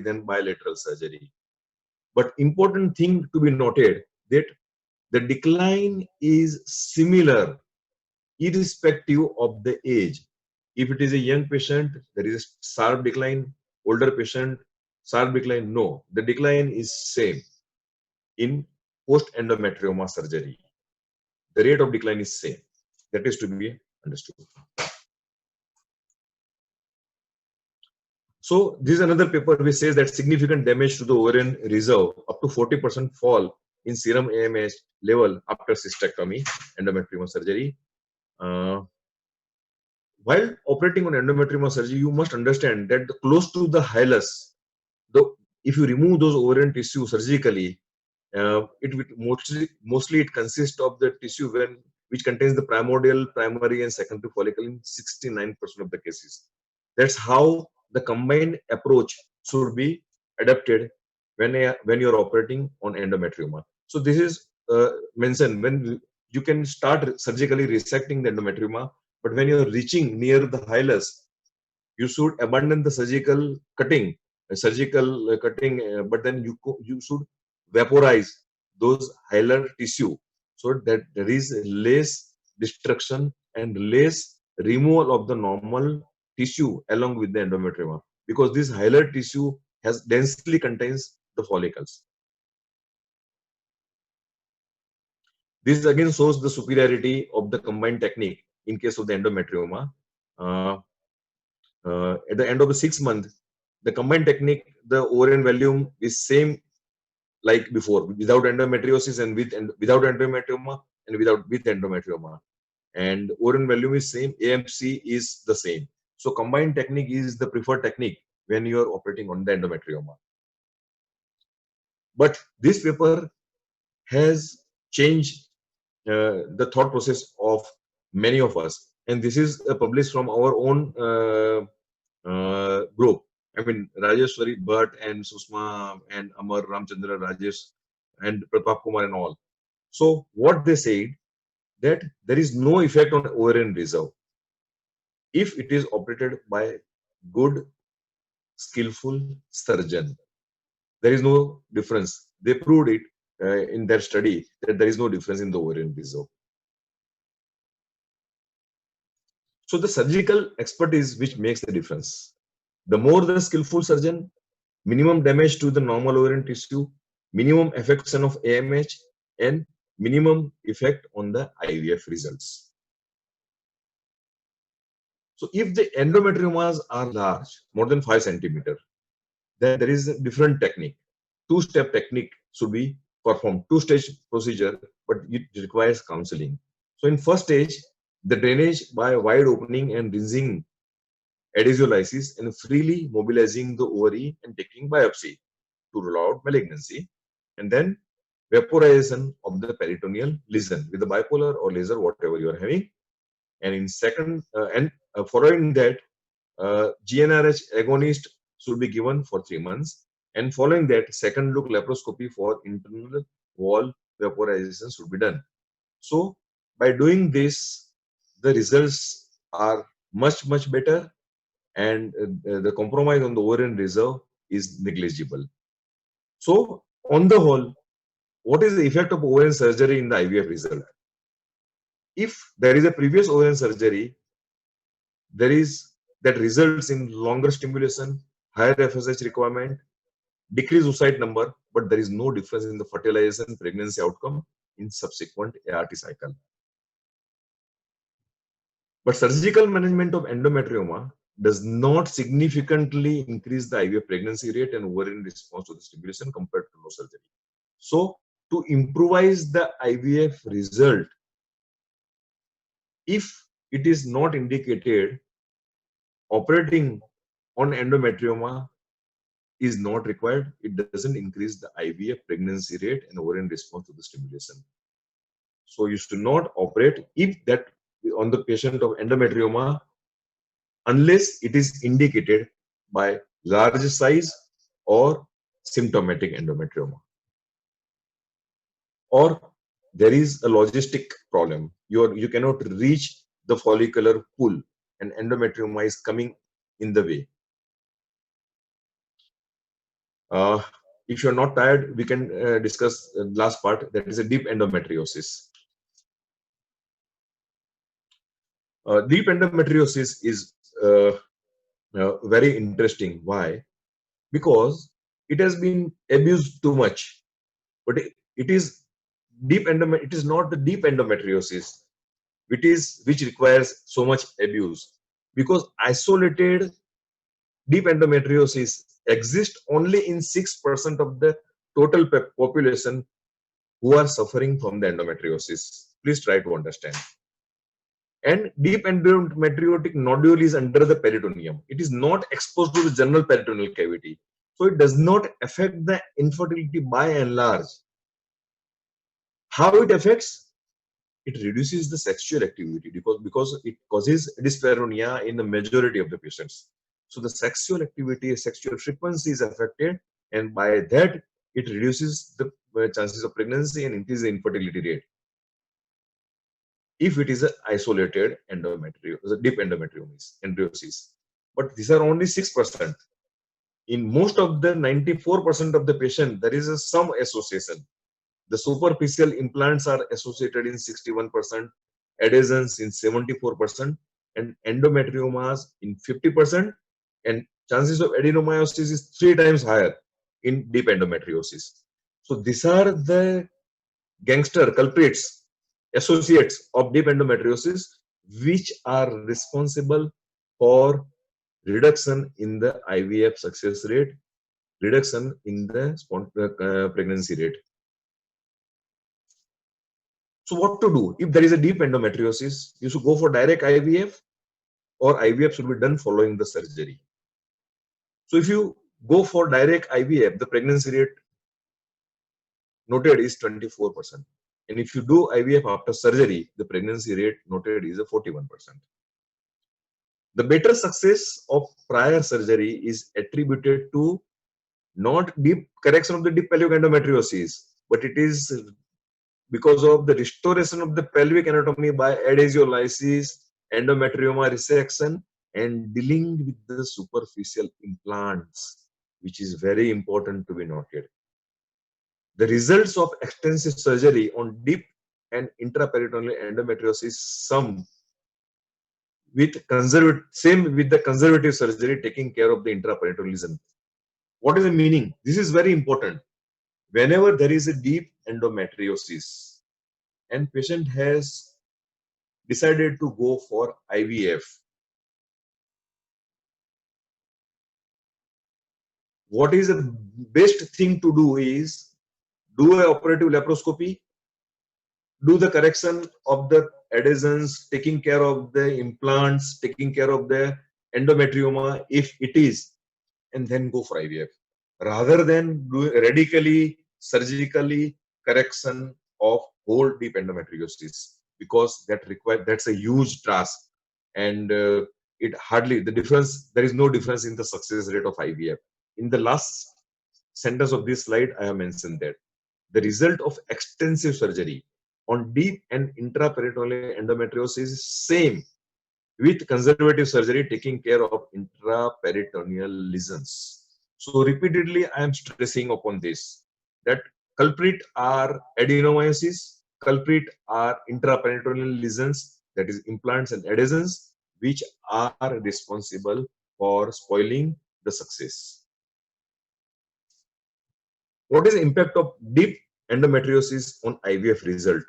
than bilateral surgery. But important thing to be noted that the decline is similar irrespective of the age. If it is a young patient, there is a sharp decline. Older patient, sharp decline. No, the decline is same in post endometrioma surgery. The rate of decline is same. That is to be understood. So this is another paper which says that significant damage to the ovarian reserve, up to 40% fall in serum AMH level after cystectomy, endometrioma surgery. While operating on endometrioma surgery, you must understand that close to the hilus, if you remove those ovarian tissue surgically, mostly it consists of the tissue which contains the primordial, primary, and secondary follicle in 69% of the cases. That's how the combined approach should be adapted when you are operating on endometrioma. So this is mentioned when you can start surgically resecting the endometrioma, but when you are reaching near the hilus, you should abandon the surgical cutting, but then you should vaporize those hilar tissue so that there is less destruction and less removal of the normal tissue along with the endometriuma, because this hilar tissue has densely contains the follicles. This again shows the superiority of the combined technique in case of the endometrioma. At the end of the 6 month, the combined technique, the ovarian volume is same like before, without endometriosis and without endometrioma and with endometrioma. And ovarian volume is same, AMC is the same. So combined technique is the preferred technique when you are operating on the endometrioma. But this paper has changed the thought process of many of us, and this is published from our own group. I mean, Rajeshwari Bhatt and Susma and Amar Ramchandra Rajesh and Pratap Kumar and all. So what they said, that there is no effect on ovarian reserve if it is operated by good, skillful surgeon. There is no difference. They proved it in their study that there is no difference in the ovarian reserve. So the surgical expertise which makes the difference. The more the skillful surgeon, minimum damage to the normal ovarian tissue, minimum affection of AMH, and minimum effect on the IVF results. So if the endometriomas are large, more than 5 centimeter, then there is a different technique. Two-step technique should be performed, two-stage procedure, but it requires counseling. So in first stage, the drainage by wide opening and rinsing adhesiolysis and freely mobilizing the ovary and taking biopsy to rule out malignancy, and then vaporization of the peritoneal lesion with the bipolar or laser, whatever you are having. And in second, following that, GnRH agonist should be given for 3 months, and following that, second look laparoscopy for internal wall vaporization should be done. So by doing this, the results are much better, and the compromise on the ovarian reserve is negligible. So on the whole, what is the effect of ovarian surgery in the IVF result? If there is a previous ovarian surgery, there is that results in longer stimulation, higher FSH requirement, decreased oocyte number, but there is no difference in the fertilization pregnancy outcome in subsequent ART cycle. But surgical management of endometrioma does not significantly increase the IVF pregnancy rate and ovarian response to the stimulation compared to no surgery. So to improvise the IVF result, if it is not indicated, operating on endometrioma is not required. It doesn't increase the IVF pregnancy rate and ovarian response to the stimulation. So you should not operate if that on the patient of endometrioma unless it is indicated by large size or symptomatic endometrioma, or there is a logistic problem. You cannot reach the follicular pool and endometrioma is coming in the way. Uh, if you're not tired, we can discuss the last part, that is a deep endometriosis. Deep endometriosis is very interesting. Why? Because it has been abused too much. But it is it is not the deep endometriosis which requires so much abuse, because isolated deep endometriosis exists only in 6% of the total population who are suffering from the endometriosis. Please try to understand. And deep endometriotic nodule is under the peritoneum. It is not exposed to the general peritoneal cavity. So it does not affect the infertility by and large. How it affects? It reduces the sexual activity because it causes dyspareunia in the majority of the patients. So the sexual activity, sexual frequency is affected, and by that it reduces the chances of pregnancy and increases the infertility rate if it is an isolated deep endometriosis. But these are only 6%. In most of the 94% of the patient, there is some association. The superficial implants are associated in 61%, adhesions in 74%, and endometriomas in 50%, and chances of adenomyosis is 3 times higher in deep endometriosis. So these are the gangster culprits, associates of deep endometriosis, which are responsible for reduction in the IVF success rate, reduction in the pregnancy rate. So what to do? If there is a deep endometriosis, you should go for direct IVF, or IVF should be done following the surgery. So if you go for direct IVF, the pregnancy rate noted is 24%. And if you do IVF after surgery, the pregnancy rate noted is 41%. The better success of prior surgery is attributed to not deep correction of the deep pelvic endometriosis, but it is because of the restoration of the pelvic anatomy by adhesiolysis, endometrioma resection, and dealing with the superficial implants, which is very important to be noted. The results of extensive surgery on deep and intraperitoneal endometriosis same with the conservative surgery taking care of the intraperitoneal lesion. What is the meaning? This is very important. Whenever there is a deep endometriosis and patient has decided to go for IVF, what is the best thing to do is do a operative laparoscopy, do the correction of the adhesions, taking care of the implants, taking care of the endometrioma if it is, and then go for IVF, rather than do radically surgically correction of whole deep endometriosis, because that's a huge task, and it hardly the difference. There is no difference in the success rate of IVF. In the last sentence of this slide, I have mentioned that the result of extensive surgery on deep and intraperitoneal endometriosis is same with conservative surgery taking care of intraperitoneal lesions. So repeatedly, I am stressing upon this, that culprit are adenomyosis, culprit are intraperitoneal lesions, that is implants and adhesions, which are responsible for spoiling the success. What is the impact of deep endometriosis on IVF result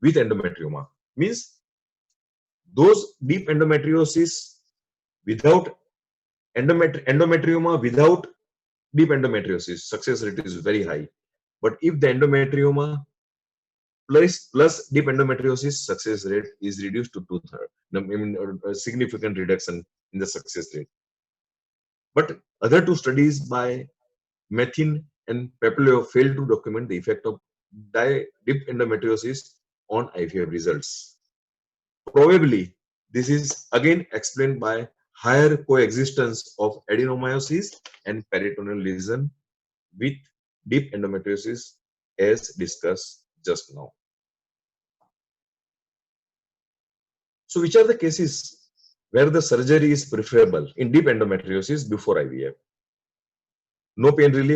with endometrioma? Means those deep endometriosis without endometrioma without deep endometriosis, success rate is very high. But if the endometrioma plus deep endometriosis, success rate is reduced to 2/3. I mean, a significant reduction in the success rate. But other two studies by Methin and Pepilio failed to document the effect of deep endometriosis on IVF results. Probably, this is again explained by higher coexistence of adenomyosis and peritoneal lesion with deep endometriosis, as discussed just now. So, which are the cases where the surgery is preferable in deep endometriosis before IVF? No pain relief,